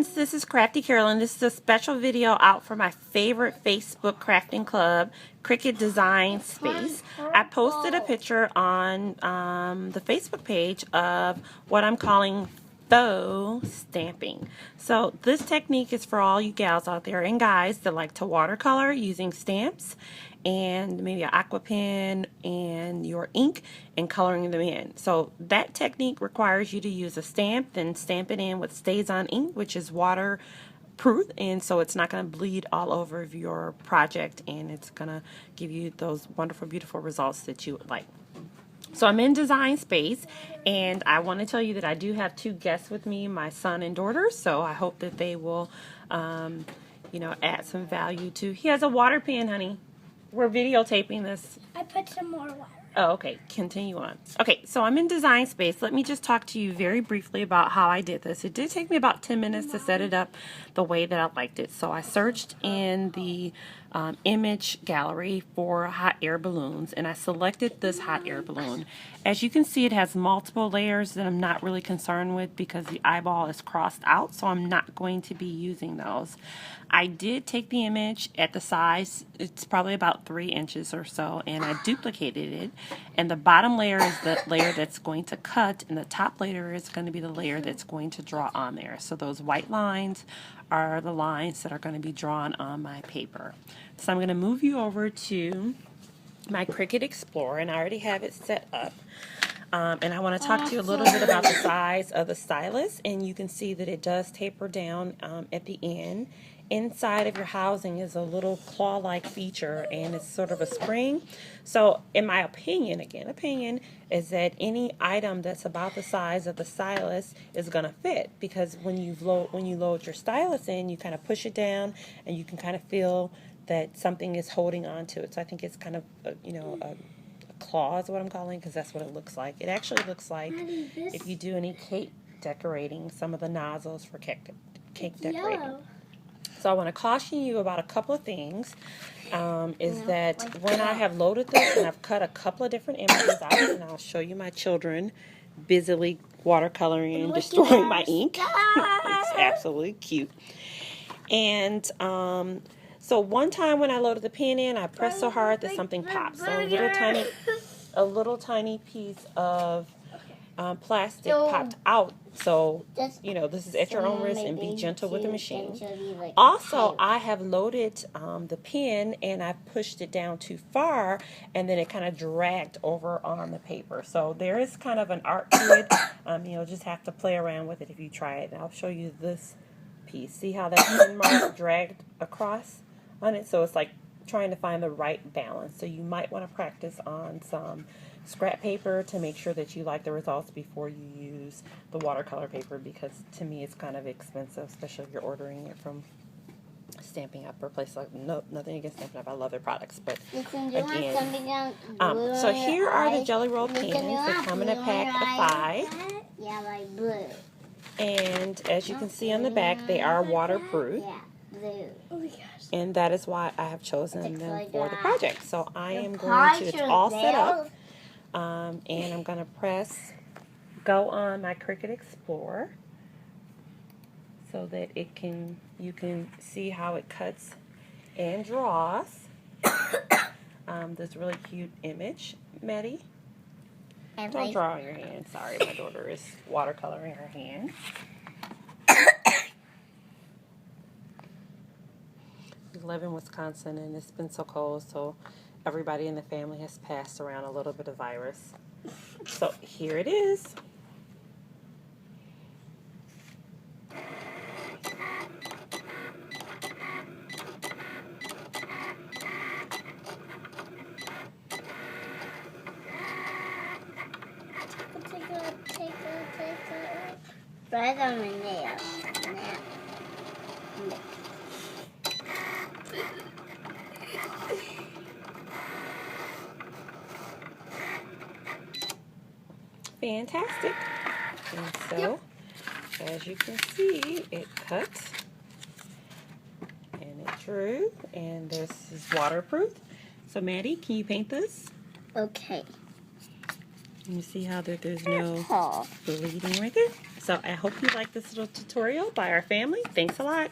friends, this is Crafty Carolyn. This is a special video out for my favorite Facebook crafting club, Cricut Design Space. I posted a picture on the Facebook page of what I'm calling faux stamping. So this technique is for all you gals out there and guys that like to watercolor using stamps and maybe an aqua pen and your ink and coloring them in. So that technique requires you to use a stamp, then stamp it in with StazOn ink, which is waterproof, and so it's not going to bleed all over your project, and it's going to give you those wonderful, beautiful results that you would like. So I'm in Design Space, and I want to tell you that I do have two guests with me, my son and daughter, so I hope that they will, you know, add some value to. He has a water pen, honey. We're videotaping this. I put some more water. Oh, okay. Continue on. Okay, so I'm in Design Space. Let me just talk to you very briefly about how I did this. It did take me about 10 minutes to set it up the way that I liked it. So I searched in the image gallery for hot air balloons, and I selected this hot air balloon. As you can see, it has multiple layers that I'm not really concerned with because the eyeball is crossed out, so I'm not going to be using those. I did take the image at the size, it's probably about 3 inches or so, and I duplicated it. And the bottom layer is the layer that's going to cut, and the top layer is going to be the layer that's going to draw on there. So those white lines are the lines that are going to be drawn on my paper. So I'm going to move you over to my Cricut Explorer, and I already have it set up. And I want to talk to you a little bit about the size of the stylus, and you can see that it does taper down at the end. Inside of your housing is a little claw-like feature, and it's sort of a spring. So in my opinion, is that any item that's about the size of the stylus is going to fit, because when you load your stylus in, you kind of push it down and you can kind of feel that something is holding on to it. So I think it's kind of a claw is what I'm calling, because that's what it looks like. It actually looks like, if you do any cake decorating, some of the nozzles for cake decorating. Yellow. So I want to caution you about a couple of things, is that when I have loaded this and I've cut a couple of different images out, and I'll show you my children busily watercoloring and destroying my ink. It's absolutely cute. And so one time when I loaded the pen in, I pressed so hard that something popped. So a little tiny piece of plastic popped out. So, you know, this is at your own risk, and be gentle with the machine. Also, I have loaded the pen, and I pushed it down too far, and then it kind of dragged over on the paper. So there is kind of an art to it. You'll just have to play around with it if you try it. And I'll show you this piece. See how that pen mark dragged across on it? So it's like trying to find the right balance. So you might want to practice on some scrap paper to make sure that you like the results before you use the watercolor paper, because to me it's kind of expensive, especially if you're ordering it from Stampin' Up or place like nothing against Stampin' Up. I love their products, but again, so here are the Jelly Roll pens. They come in a pack of 5. Yeah, like blue. And as you can see on the back, they are waterproof. Yeah, blue. Oh my gosh. And that is why I have chosen them for the project. So I am going to, it's all set up. And I'm going to press go on my Cricut Explorer so that you can see how it cuts and draws this really cute image. Maddie, don't draw on your hand. Sorry, my daughter is watercoloring her hand. We live in Wisconsin, and it's been so cold, so everybody in the family has passed around a little bit of virus. So here it is. Right on my nail. Fantastic. And so, as you can see, it cuts and it drew, and this is waterproof. So Maddie, can you paint this? Okay. You see how there's no Oh. bleeding right there? So I hope you like this little tutorial by our family. Thanks a lot.